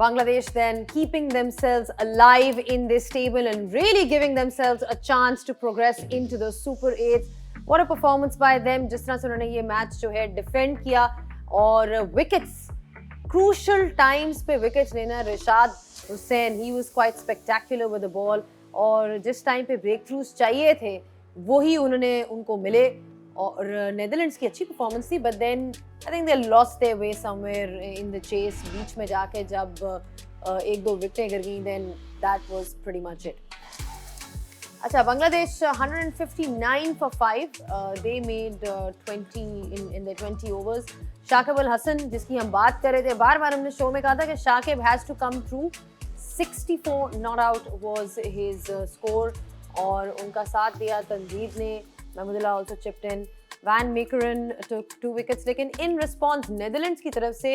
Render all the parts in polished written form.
Bangladesh then keeping themselves alive in this table and really giving themselves a chance to progress into the Super 8. What a performance by them. जिस तरह से उन्होंने ये match जो है defend किया और विकेट्स crucial times पे विकेट्स लेना. Rishad Hussain, he was quite spectacular with the ball और जिस टाइम पे ब्रेक थ्रूज चाहिए थे वही उन्होंने उनको मिले. और नेदरलैंड्स की अच्छी परफॉर्मेंस थी, but then I think they lost their way somewhere in the chase. बीच में जाके जब एक दो विकेटें गिर गई, then that was pretty much it. अच्छा, Bangladesh 159 for 5. They made 20 in the 20 overs. Shakib Al Hasan, जिसकी हम बात कर रहे थे, बार बार हमने शो में कहा था कि Shakib has to come through. 64 not out was his score और उनका साथ दिया तंजीद ने. Mahmudullah also chipped in. Van Meekeren took 2 wickets. लेकिन in response नेदरलैंड्स की तरफ से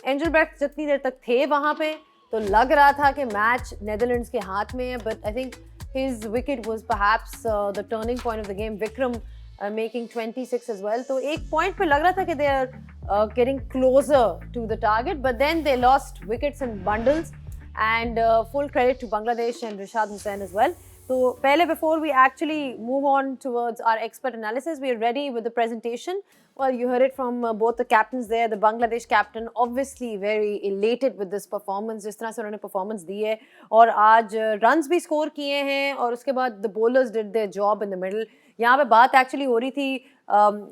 एंजलबर्ट जितनी देर तक थे वहाँ पे तो लग रहा था कि मैच नेदरलैंड्स के हाथ में है. But I think his wicket was perhaps the turning point of the game. Vikram making 26 as well. तो एक point पे लग रहा था कि they are getting closer to the target. But then they lost wickets in bundles. And full credit to Bangladesh and Rishad Hussain as well. So, before we actually move on towards our expert analysis, we are ready with the presentation. Well, you heard it from both the captains there. The Bangladesh captain obviously very elated with this performance. जिस तरह से उन्होंने performance दी है और आज runs भी score किए हैं और उसके बाद the bowlers did their job in the middle. यहाँ पे बात actually हो रही थी.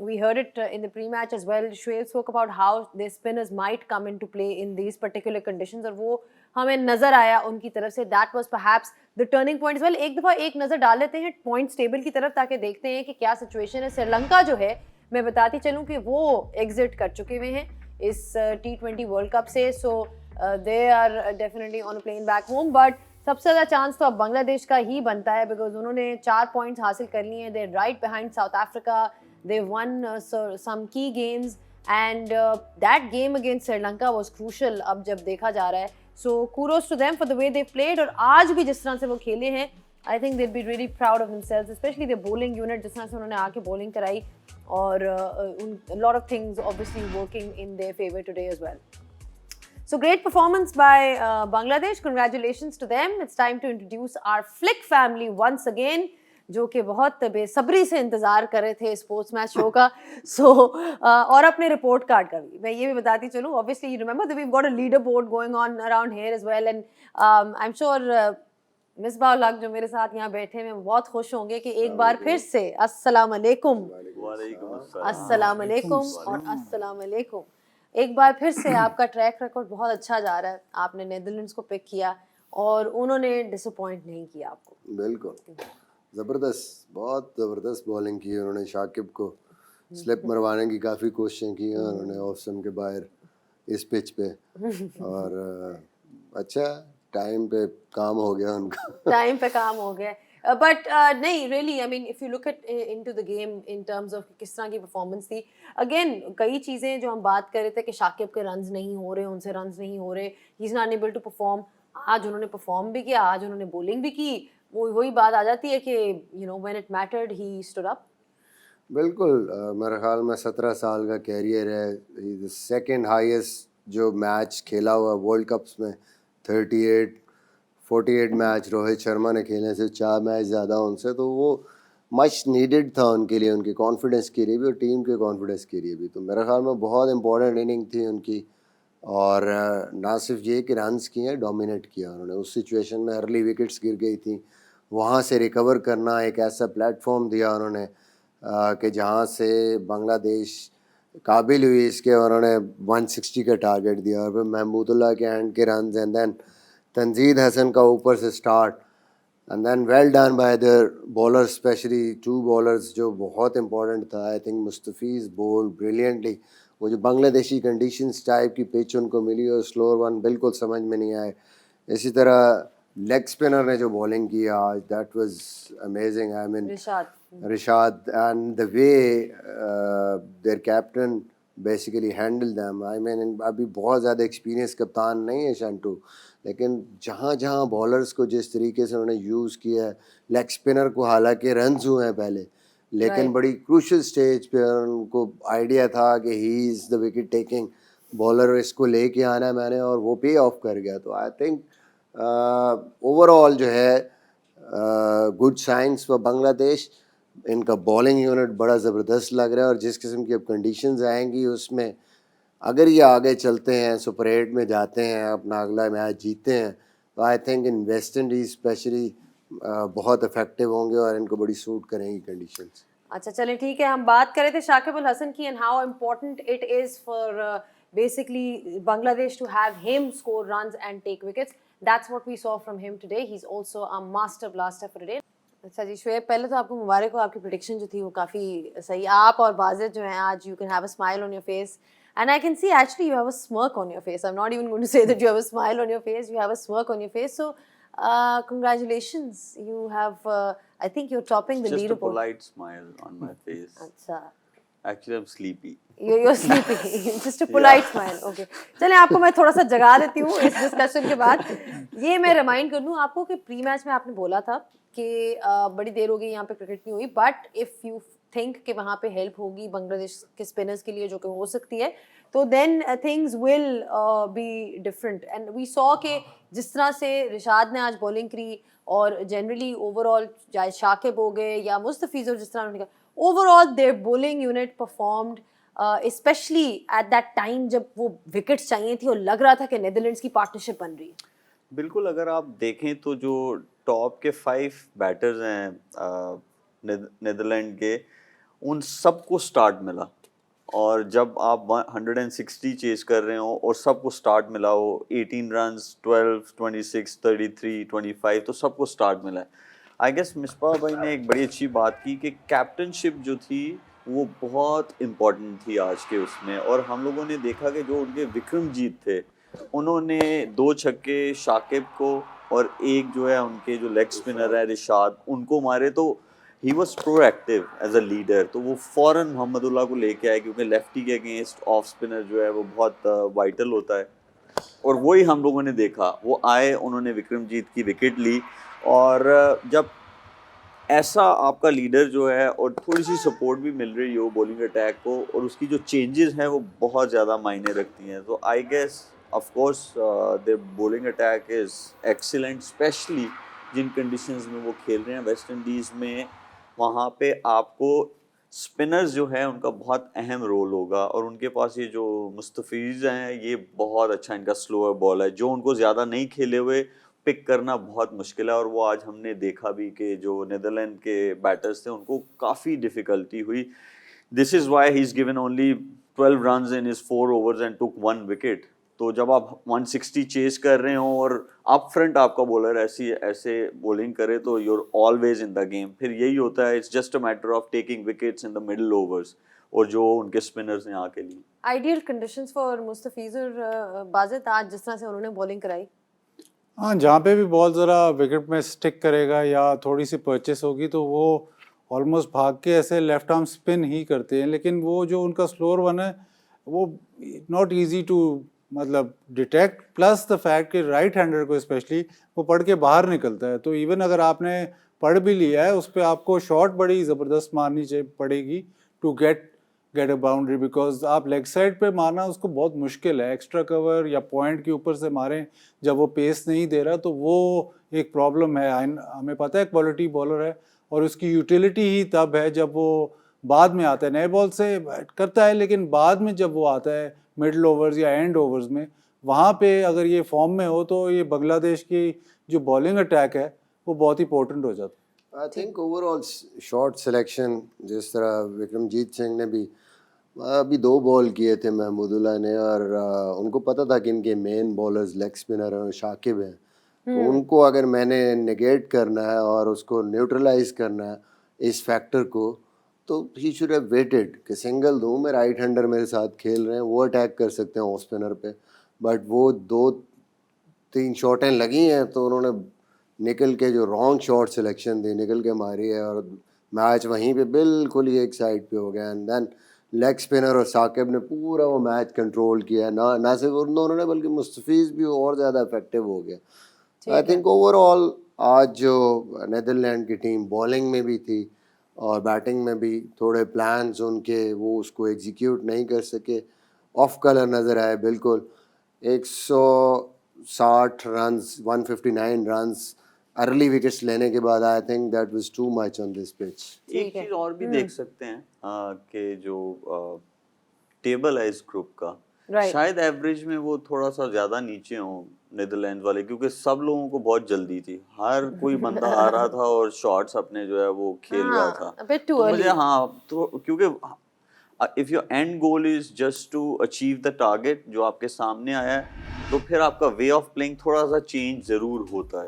We heard it in the pre-match as well. Shoaib spoke about how their spinners might come into play in these particular conditions और वो हमें नज़र आया उनकी तरफ से. That was perhaps the turning point as well. एक दफ़ा एक नज़र डाल लेते हैं points table की तरफ ताकि देखते हैं कि क्या situation है. श्रीलंका जो है, मैं बताती चलूँ कि वो एग्जिट कर चुके हुए हैं इस T20 वर्ल्ड कप से. So they are definitely on a plane back home. But सबसे ज़्यादा चांस तो अब बांग्लादेश का ही बनता है बिकॉज उन्होंने 4 पॉइंट्स हासिल कर लिए हैं. They right behind South Africa. They won some key games and that game against Sri Lanka was crucial अब जब देखा जा रहा है. So kudos to them for the way they played. और आज भी जिस तरह से वो खेले हैं, I think they'd be really proud of themselves, especially their bowling unit. जिस तरह से उन्होंने आके bowling कराई और a lot of things obviously working in their favor today as well. So great performance by Bangladesh. Congratulations to them. It's time to introduce our Flick family once again, जो कि बहुत बेसब्री से इंतज़ार कर रहे हैं स्पोर्ट्स मैच शो का. सो और अपने रिपोर्ट कार्ड का भी मैं ये भी बताती चलूँ. Obviously you remember that we've got a leaderboard going on around here as well, and I'm sure Misbah लग जो मेरे साथ यहाँ बैठे हैं बहुत खुश होंगे कि एक बार फिर से अस्सलाम वालेकुम, अस्सलाम वालेकुम और अस्सलाम वालेकुम. एक बार फिर से आपका ट्रैक रिकॉर्ड बहुत अच्छा जा रहा है. आपने नेदरलैंड्स को पिक किया और उन्होंने डिसअपॉइंट नहीं किया आपको. बिल्कुल ज़बरदस्त, बहुत ज़बरदस्त बॉलिंग की उन्होंने. शाकिब को स्लिप मरवाने की काफ़ी कोशिशें की हैं उन्होंने ऑफ स्टंप के बाहर इस पिच पे. और अच्छा टाइम पे काम हो गया उनका. टाइम पे काम हो गया. बट नहीं really, I mean if you look at into the game in terms of किस तरह की परफॉर्मेंस थी. अगेन कई चीज़ें जो हम बात कर रहे थे कि शाकिब के रन्स नहीं हो रहे, उनसे रन्स नहीं हो रहे, he is not able to perform. आज उन्होंने परफॉर्म भी किया, आज उन्होंने बॉलिंग भी की. वही बात आ जाती है कि you know when it mattered he stood up. बिल्कुल. मेरे ख्याल में 17 साल का कैरियर है. सेकंड हाईएस्ट जो मैच खेला हुआ वर्ल्ड कप्स में. 48 मैच रोहित शर्मा ने खेले से 4 मैच ज़्यादा उनसे. तो वो मच नीडेड था उनके लिए, उनके कॉन्फिडेंस के लिए भी और टीम के कॉन्फिडेंस के लिए भी. तो मेरे ख्याल में बहुत इंपॉर्टेंट इनिंग थी उनकी. और ना सिर्फ ये कि रन्स किए, डोमिनेट किया उन्होंने. उस सिचुएशन में अर्ली विकेट्स गिर गई थी, वहाँ से रिकवर करना एक ऐसा प्लेटफॉर्म दिया उन्होंने कि जहाँ से बांग्लादेश काबिल हुई इसके. उन्होंने 160 का टारगेट दिया और फिर महमूदुल्लाह के एंड के run and then Tanzid Hasan का ऊपर से start and then well done by there bowlers, specially 2 bowlers जो बहुत इंपॉर्टेंट था. I think Mustafiz bowled brilliantly. वो जो बांग्लादेशी कंडीशंस टाइप की पिच उनको मिली और स्लोअर वन बिल्कुल समझ में नहीं आए. इसी तरह लेग स्पिनर ने जो बॉलिंग की आज, that was amazing. I mean Rishad and the way their captain basically handled them. I mean अभी बहुत ज़्यादा एक्सपीरियंस कप्तान नहीं है शंटू, लेकिन जहाँ जहाँ बॉलर्स को जिस तरीके से उन्होंने यूज़ किया है, लेग स्पिनर को हालांकि रन्स हुए हैं पहले, लेकिन बड़ी क्रूशल स्टेज पे उनको आइडिया था कि he is the wicket taking bowler इसको लेके आना है मैंने, और वो पे ऑफ कर गया. तो आई थिंक ओवरऑल जो है गुड साइंस फॉर बांग्लादेश. इनका बॉलिंग यूनिट बड़ा ज़बरदस्त लग रहा है, और जिस किस्म की अब कंडीशंस आएंगी उसमें अगर ये आगे चलते हैं, सुपर 8 में जाते हैं, अपना अगला मैच जीतते हैं, तो I think in West Indies specially बहुत इफेक्टिव होंगे और इनको बड़ी सूट करेंगी कंडीशंस. अच्छा चलें ठीक है, हम बात कर रहे थे शाकिब अल हसन की and how important it is for basically Bangladesh to have him score runs and take wickets. That's what we saw from him today. He's also a master blaster for today. अच्छा जी शुएब, पहले तो आपको मुबारक हो, आपकी प्रेडिक्शन जो थी वो काफ़ी सही. आप और बाजिद जो हैं आज, you can have a smile on your face. And I can see actually you have a smirk on your face. I'm not even going to say that you have a smile on your face. You have a smirk on your face. So congratulations. You have, I think you're topping the leaderboard. Just a polite smile on my face. अच्छा. Actually, I'm sleepy. You're sleepy. Just a polite smile. Okay. चलें आपको मैं थोड़ा सा जगा देती हूँ इस डिस्कशन के बाद. ये मैं रिमाइंड कर दूँ आपको कि प्री मैच में आपने बोला था कि बड़ी देर हो गई यहाँ पे क्रिकेट नहीं हुई, बट इफ़ यू थिंक कि वहाँ पे हेल्प होगी बांग्लादेश के स्पिनर्स के लिए, जो कि हो सकती है, तो then things will be different. And we saw कि जिस तरह से रिशाद ने आज बॉलिंग करी, और जनरली ओवरऑल चाहे शाकिब हो गए या मुस्तफीज़, और जिस तरह उन्होंने कहा, overall their bowling unit performed, specially at that time जब वो विकेट्स चाहिए थी और लग रहा था कि नीदरलैंड्स की पार्टनरशिप बन रही है. बिल्कुल, अगर आप देखें तो जो टॉप के 5 बैटर्स हैं नीदरलैंड के, उन सबको स्टार्ट मिला. और जब आप 160 चेज कर रहे हो और सबको स्टार्ट मिला हो, 18 रन्स, 12, 26, 33, 25, तो सबको स्टार्ट मिला है. आई गेस मिसबाह भाई ने एक बड़ी अच्छी बात की कि कैप्टनशिप जो थी वो बहुत इम्पोर्टेंट थी आज के उसमें. और हम लोगों ने देखा कि जो उनके विक्रमजीत थे, उन्होंने 2 छक्के शाकिब को और एक जो है उनके जो लेग स्पिनर है रिशाद, उनको मारे. तो he was proactive as a leader. तो वो फ़ौरन मोहम्मदुल्लाह को लेके आए, क्योंकि लेफ्टी के अगेंस्ट ऑफ स्पिनर जो है वो बहुत वाइटल होता है. और वही हम लोगों ने देखा, वो आए, उन्होंने विक्रमजीत की विकेट ली. और जब ऐसा आपका लीडर जो है और थोड़ी सी सपोर्ट भी मिल रही हो बॉलिंग अटैक को, और उसकी जो चेंजेस हैं वो बहुत ज़्यादा मायने रखती हैं. तो I guess of course their bowling attack is excellent, specially जिन कंडीशंस में वो खेल रहे हैं वेस्ट इंडीज़ में. वहाँ पे आपको स्पिनर्स जो है उनका बहुत अहम रोल होगा. और उनके पास ये जो मुस्तफीज़ हैं, ये बहुत अच्छा इनका स्लोअर बॉल है, जो उनको ज़्यादा नहीं खेले हुए पिक करना बहुत मुश्किल है. और वो आज हमने देखा भी कि जो नीदरलैंड के बैटर्स थे उनको काफ़ी डिफ़िकल्टी हुई. This is why he is given only 12 runs in his 4 overs and took 1 wicket. तो जब आप 160 चेज कर रहे हो और अप फ्रंट आपका बॉलर ऐसे बॉलिंग करे, तो you're always in the game. फिर यही होता है, it's just a matter of taking wickets in the middle overs, और जो उनके स्पिनर्स ने आके ली. आइडियल कंडीशंस फॉर मुस्तफीज़ और बाजिद आज जिस तरह से उन्होंने बॉलिंग कराई. हाँ, जहाँ पे भी बॉल ज़रा विकेट में स्टिक करेगा या थोड़ी सी परचेस होगी तो वो ऑलमोस्ट भाग के ऐसे लेफ्ट आर्म स्पिन ही करते हैं. लेकिन वो जो उनका स्लोअर वन है वो नॉट इजी टू मतलब डिटेक्ट, प्लस द फैक्ट कि राइट हैंडर को स्पेशली वो पढ़ के बाहर निकलता है. तो इवन अगर आपने पढ़ भी लिया है, उस पर आपको शॉट बड़ी ज़बरदस्त मारनी पड़ेगी to get a boundary, because आप लेग साइड पे मारना उसको बहुत मुश्किल है. एक्स्ट्रा कवर या पॉइंट के ऊपर से मारें जब वो पेस नहीं दे रहा, तो वो एक प्रॉब्लम है. हमें पता है क्वालिटी बॉलर है, और उसकी यूटिलिटी ही तब है जब वो बाद में आता है. नए बॉल से करता है, लेकिन बाद में जब वो आता है मिडल ओवर्स या एंड ओवर्स में, वहाँ पे अगर ये फॉर्म में हो तो ये बांग्लादेश की जो बॉलिंग अटैक है वो बहुत ही इंपॉर्टेंट हो जाता है. I think overall shot selection, जिस तरह विक्रमजीत सिंह ने भी अभी 2 बॉल किए थे महमूदुल्लाह ने, और उनको पता था कि इनके मेन बॉलर्स लेग स्पिनर हैं, शाकिब हैं. तो उनको अगर मैंने नेगेट करना है और उसको न्यूट्रलाइज करना है इस फैक्टर को, तो ही शुड हैव वेटेड कि सिंगल दूँ, मैं राइट हैंडर मेरे साथ खेल रहे हैं, वो अटैक कर सकते हैं ऑफ स्पिनर पे. बट वो 2-3 शॉटें लगी हैं, तो उन्होंने निकल के जो रॉन्ग शॉट सिलेक्शन थी निकल के मारी है, और मैच वहीं पे बिल्कुल ही एक साइड पे हो गया. एंड देन लेग स्पिनर और साकिब ने पूरा वो मैच कंट्रोल किया. ना सिर्फ उन दोनों ने, बल्कि मुस्तफीज़ भी और ज़्यादा इफेक्टिव हो गया. आई थिंक ओवरऑल आज जो नीदरलैंड की टीम बॉलिंग में भी थी और बैटिंग में भी थोड़े प्लान्स उनके वो उसको एग्जीक्यूट नहीं कर सके. ऑफ कलर नज़र आए बिल्कुल. 160 रन्स, 159 रन्स अर्ली विकेट्स लेने के बाद I think that was too much on this pitch. एक चीज और भी देख सकते हैं कि जो टेबल है इस ग्रुप का, Right. शायद एवरेज में वो थोड़ा सा ज्यादा नीचे हो नीदरलैंड वाले, क्योंकि सब लोगों को बहुत जल्दी थी. हर कोई बंदा आ रहा था और शॉट्स अपने जो है वो खेल रहा था. a bit too तो early. मुझे तो क्योंकि if your end goal is just to achieve the target जो आपके सामने आया है, तो फिर आपका वे ऑफ प्लेइंग थोड़ा सा चेंज जरूर होता है.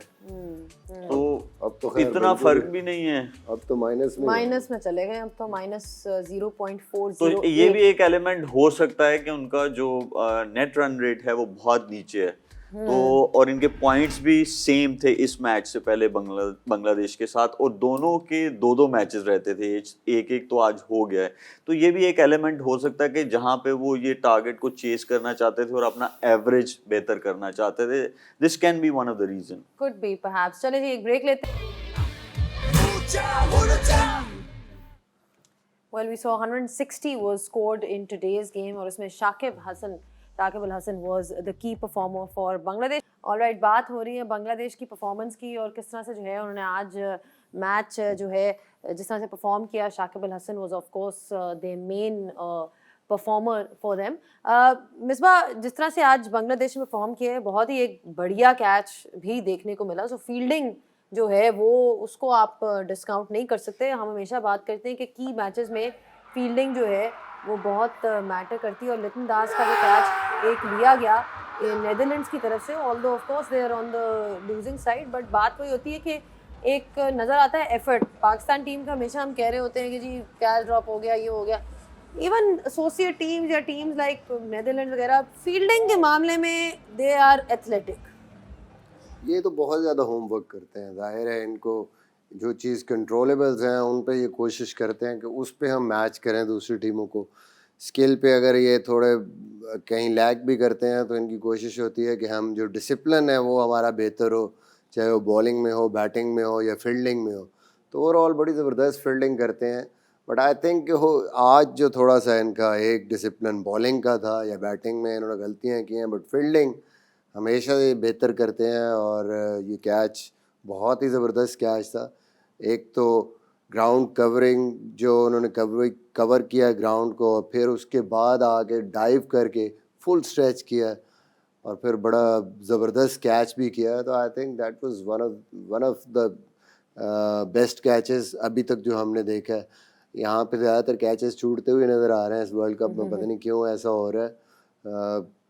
तो अब तो खैर इतना बिल्कुल फर्क भी नहीं है. अब तो माइनस में माइनस में चले गए, अब तो -0.408. तो ये भी एक एलिमेंट हो सकता है कि उनका जो नेट रन रेट है वो बहुत नीचे है. तो और इनके पॉइंट्स भी सेम थे इस मैच से पहले बांग्लादेश के साथ, और दोनों के 2-2 मैचेस रहते थे, एक तो आज हो गया है. तो ये भी एक एलिमेंट हो सकता है कि जहां पे वो ये टारगेट को चेस करना चाहते थे और अपना एवरेज बेहतर करना चाहते थे. This can be one of the reason. Could be perhaps. चलिए जी एक ब्रेक लेते हैं. Well, we saw 160 was scored in today's game और उसमें Shakib Al Hasan was the key performer for Bangladesh. Alright, बात हो रही है बांग्लादेश की परफॉर्मेंस की और किस तरह से जो है उन्होंने आज मैच जो है जिस तरह से परफॉर्म किया. Shakib Al Hasan was of course their main performer for them. Misbah, जिस तरह से आज बांग्लादेश में परफॉर्म किया है, बहुत ही एक बढ़िया कैच भी देखने को मिला. सो फील्डिंग जो है वो उसको आप डिस्काउंट नहीं कर सकते. हम हमेशा बात करते हैं कि की मैचेस में फील्डिंग जो है वो बहुत मैटर करती है, और लिटन दास का जो कैच एक लिया गया नेदरलैंड्स की तरफ से, although of course they are on the losing side, but बात वही होती है कि एक नज़र आता है एफर्ट. पाकिस्तान टीम का हमेशा हम कह रहे होते हैं कि जी कैच ड्रॉप हो गया, ये हो गया. इवन एसोसिएट टीम्स या टीम्स लाइक नेदरलैंड वगैरह फील्डिंग के मामले में दे आर एथलेटिक. ये तो बहुत ज़्यादा होमवर्क करते हैं. जाहिर है इनको जो चीज़ कंट्रोलेबल्स हैं उन पे ये कोशिश करते हैं कि उस पे हम मैच करें दूसरी टीमों को. स्किल पे अगर ये थोड़े कहीं लैग भी करते हैं तो इनकी कोशिश होती है कि हम जो डिसिप्लिन है वो हमारा बेहतर हो, चाहे वो बॉलिंग में हो, बैटिंग में हो या फील्डिंग में हो. तो ओवरऑल बड़ी ज़बरदस्त फील्डिंग करते हैं. बट आई थिंक हो आज जो थोड़ा सा इनका एक डिसिप्लिन बॉलिंग का था या बैटिंग में इन्होंने गलतियाँ की हैं, बट फील्डिंग हमेशा ये बेहतर करते हैं. और ये कैच बहुत ही ज़बरदस्त कैच था. एक तो ग्राउंड कवरिंग जो उन्होंने कवर किया ग्राउंड को, फिर उसके बाद आके डाइव करके फुल स्ट्रेच किया और फिर बड़ा ज़बरदस्त कैच भी किया. तो I think that was one of the best catches अभी तक जो हमने देखा है. यहाँ पे ज़्यादातर कैचेस छूटते हुए नज़र आ रहे हैं इस वर्ल्ड कप में, पता नहीं क्यों ऐसा हो रहा है.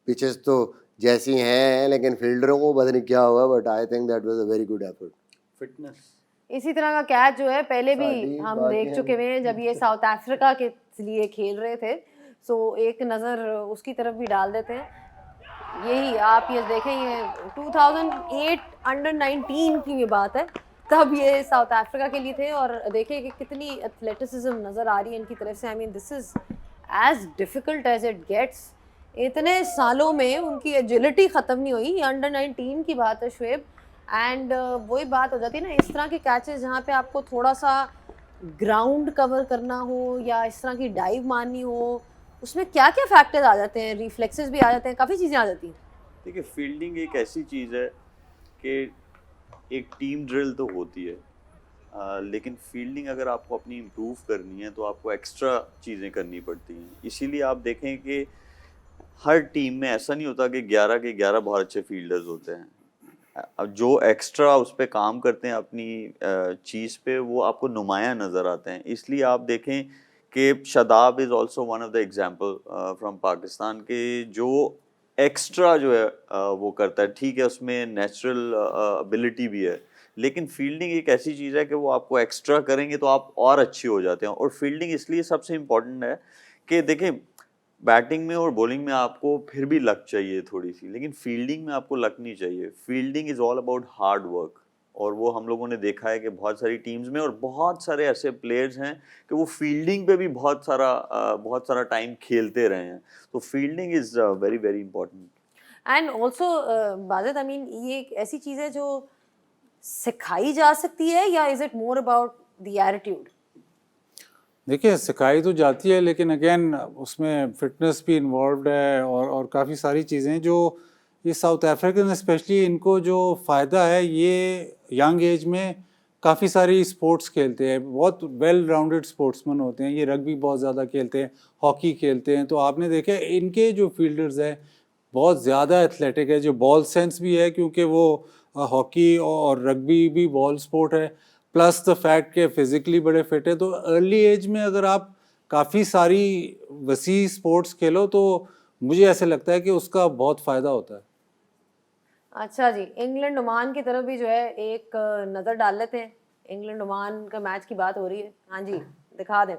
पिचेस तो जैसी हैं लेकिन फील्डरों को पता नहीं क्या हुआ, but I think that was a very good effort. Fitness इसी तरह का कैच जो है पहले भी हम बाकी देख चुके हुए हैं जब ये साउथ अफ्रीका के लिए खेल रहे थे. सो एक नज़र उसकी तरफ भी डाल देते हैं. यही आप ये देखें, ये 2008 अंडर 19 की भी बात है, तब ये साउथ अफ्रीका के लिए थे, और देखिए कि कितनी एथलेटिसिज्म नज़र आ रही है इनकी तरफ से. I mean this is as difficult as it gets. इतने सालों में उनकी एजिलिटी ख़त्म नहीं हुई. अंडर 19 की बात है शुएब, एंड वही बात हो जाती है ना, इस तरह के कैचेस जहाँ पे आपको थोड़ा सा ग्राउंड कवर करना हो या इस तरह की डाइव मारनी हो, उसमें क्या क्या फैक्टर्स आ जाते हैं, रिफ्लेक्सेस भी आ जाते हैं, काफ़ी चीज़ें आ जाती हैं. देखिए, फील्डिंग एक ऐसी चीज़ है कि एक टीम ड्रिल तो होती है, लेकिन फील्डिंग अगर आपको अपनी इम्प्रूव करनी है तो आपको एक्स्ट्रा चीज़ें करनी पड़ती हैं. इसीलिए आप देखें कि हर टीम में ऐसा नहीं होता कि 11 के 11 बहुत अच्छे फील्डर्स होते हैं. अब जो एक्स्ट्रा उस पर काम करते हैं अपनी चीज़ पे, वो आपको नुमायाँ नज़र आते हैं. इसलिए आप देखें कि Shadab is also one of the example from Pakistan के जो एक्स्ट्रा जो है वो करता है. ठीक है, उसमें नेचुरल एबिलिटी भी है, लेकिन फील्डिंग एक ऐसी चीज़ है कि वो आपको एक्स्ट्रा करेंगे तो आप और अच्छे हो जाते हैं. और फील्डिंग इसलिए सबसे इम्पोर्टेंट है कि देखें, बैटिंग में और बॉलिंग में आपको फिर भी लक चाहिए थोड़ी सी, लेकिन फील्डिंग में आपको लक नहीं चाहिए. Fielding is all about hard work, और वो हम लोगों ने देखा है कि बहुत सारी टीम्स में, और बहुत सारे ऐसे प्लेयर्स हैं कि वो फील्डिंग पे भी बहुत सारा टाइम खेलते रहे हैं. तो fielding is very very important. And also बाज़त, आई मीन ये एक ऐसी चीज़ है जो सिखाई जा सकती है, या is it more about the attitude? देखिए सिखाई तो जाती है, लेकिन अगेन उसमें फिटनेस भी इन्वॉल्व है और काफ़ी सारी चीज़ें जो ये साउथ अफ्रीकन स्पेशली इनको जो फ़ायदा है, ये यंग एज में काफ़ी सारी स्पोर्ट्स खेलते हैं, बहुत वेल राउंडेड स्पोर्ट्समैन होते हैं, ये रग्बी बहुत ज़्यादा खेलते हैं, हॉकी खेलते हैं, तो आपने देखा है इनके जो फील्डर्स हैं बहुत ज़्यादा एथलेटिक है, जो बॉल सेंस भी है क्योंकि वो हॉकी और रग्बी भी बॉल स्पोर्ट है, प्लस द फैक्ट कि फिज़िकली बड़े फिट है, तो अर्ली एज में अगर आप काफ़ी सारी वसी स्पोर्ट्स खेलो तो मुझे ऐसे लगता है कि उसका बहुत फ़ायदा होता है। अच्छा जी, इंग्लैंड ओमान की तरफ भी जो है एक नज़र डाल लेते हैं। इंग्लैंड ओमान का मैच की बात हो रही है, हाँ जी दिखा दें।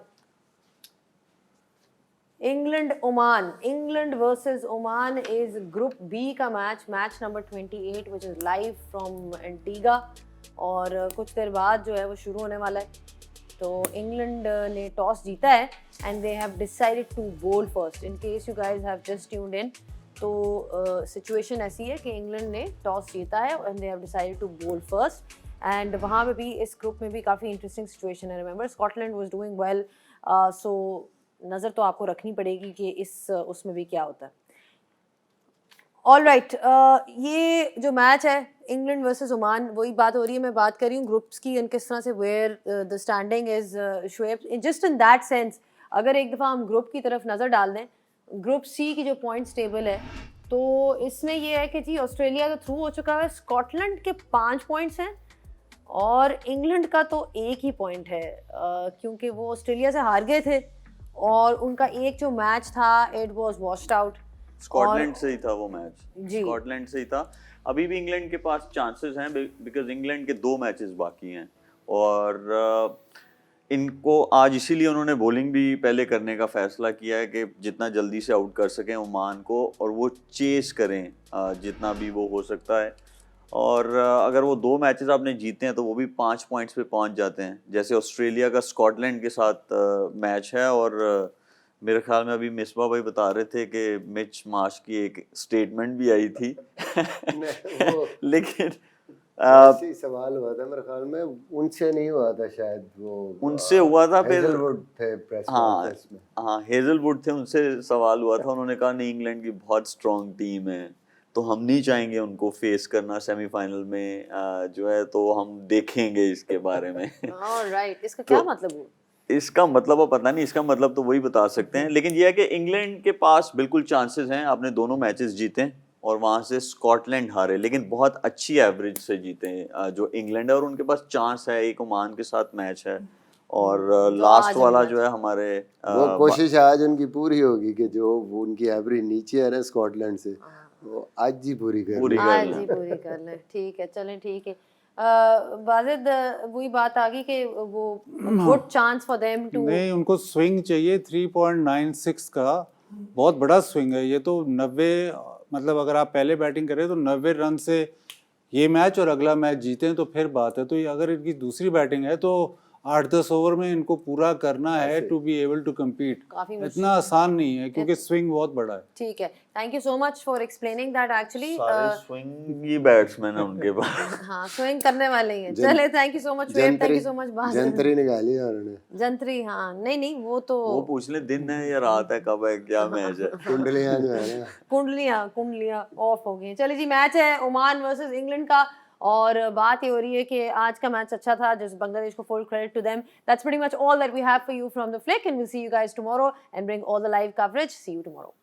England Oman, England versus Oman is group B का match number 28 which is live from Antigua, और कुछ देर बाद जो है वो शुरू होने वाला है। तो इंग्लैंड ने टॉस जीता है and they have decided to bowl first. In case you guys have just tuned in, तो सिचुएशन ऐसी है कि इंग्लैंड ने टॉस जीता है and they have decided to bowl first, and वहाँ पे भी इस ग्रुप में भी काफ़ी इंटरेस्टिंग सिचुएशन है। Remember Scotland was doing well, so नज़र तो आपको रखनी पड़ेगी कि इस उसमें भी क्या होता है। ऑल राइट, ये जो मैच है इंग्लैंड वर्सेस ओमान, वही बात हो रही है, मैं बात कर रही हूँ ग्रुप्स की एंड किस तरह से where the standing is Shoaib, just in that sense. अगर एक दफ़ा हम ग्रुप की तरफ नज़र डाल दें, ग्रुप सी की जो पॉइंट्स टेबल है, तो इसमें ये है कि जी ऑस्ट्रेलिया तो थ्रू हो चुका है, स्कॉटलैंड के 5 पॉइंट्स हैं और इंग्लैंड का तो 1 ही पॉइंट है, क्योंकि वो ऑस्ट्रेलिया से हार गए थे और उनका एक जो मैच था it was washed out. Scotland से ही था वो मैच, जी स्कॉटलैंड से ही था। अभी भी इंग्लैंड के पास चांसेस हैं बिकॉज इंग्लैंड के 2 मैचेस बाकी हैं और इनको आज इसीलिए उन्होंने बॉलिंग भी पहले करने का फैसला किया है कि जितना जल्दी से आउट कर सकें ओमान को और वो चेस करें जितना भी वो हो सकता है। और अगर वो 2 मैचेस आपने जीते हैं तो वो भी 5 पॉइंट्स पे पहुंच जाते हैं, जैसे ऑस्ट्रेलिया का स्कॉटलैंड के साथ मैच है। और मेरे ख्याल में अभी मिसबा भाई बता रहे थे कि मिच मार्श की एक स्टेटमेंट भी आई थी लेकिन ऐसे ही सवाल हुआ था मेरे ख्याल में, उनसे नहीं हुआ था शायद, वो उनसे हुआ था, फिर हेजलवुड थे प्रेस कॉन्फ्रेंस में। हाँ हेजलवुड थे, उनसे सवाल हुआ था, उन्होंने कहा नहीं इंग्लैंड की बहुत स्ट्रॉन्ग टीम है तो हम नहीं चाहेंगे उनको फेस करना सेमीफाइनल में जो है, तो हम देखेंगे इसके बारे में। ऑलराइट, इसका क्या मतलब हुआ? इसका मतलब अब पता नहीं, इसका मतलब तो वही बता सकते हैं, लेकिन यह है कि इंग्लैंड के पास बिल्कुल चांसेस हैं, आपने दोनों मैचेस जीते और वहाँ से स्कॉटलैंड हारे, लेकिन बहुत अच्छी एवरेज से जीते हैं जो इंग्लैंड है, और उनके पास चांस है, एक ओमान के साथ मैच है और लास्ट वाला जो है हमारे वो कोशिश आज उनकी पूरी होगी कि जो वो उनकी एवरेज नीचे है ना स्कॉटलैंड से, वो आज ही पूरी कर आज ही पूरी कर लें। ठीक है, चलें ठीक है। वाजिद, वही बात आ गई कि वो good chance for them to, नहीं उनको स्विंग चाहिए 3.96 का, बहुत बड़ा स्विंग है ये तो। 90 मतलब अगर आप पहले बैटिंग करें तो 90 रन से ये मैच और अगला मैच जीते हैं तो फिर बात है। तो ये अगर इनकी दूसरी बैटिंग है तो 8-10 ओवर में इनको पूरा करना है to be able to compete. इतना आसान नहीं है क्योंकि स्विंग बहुत बड़ा है। ठीक है, thank you so much for explaining that. Actually सारे स्विंगी बैट्समैन हैं उनके पास। हाँ स्विंग करने वाले ही हैं। चले, thank you so much web, thank you so much बात। जंतरी निकाली है उन्होंने, जंतरी, हाँ नहीं वो तो वो पूछ ले दिन है या रात है, कब है, क्या मैच है। कुंडलियां जो है ना, कुंडलियां ऑफ हो गई। चलिए जी, मैच है ओमान वर्सेस इंग्लैंड का और बात ये हो रही है कि आज का मैच अच्छा था, जिस बांग्लादेश को full credit to them. That's pretty much all that we have for you from the flick and we see you guys tomorrow and bring all the live coverage. See you tomorrow.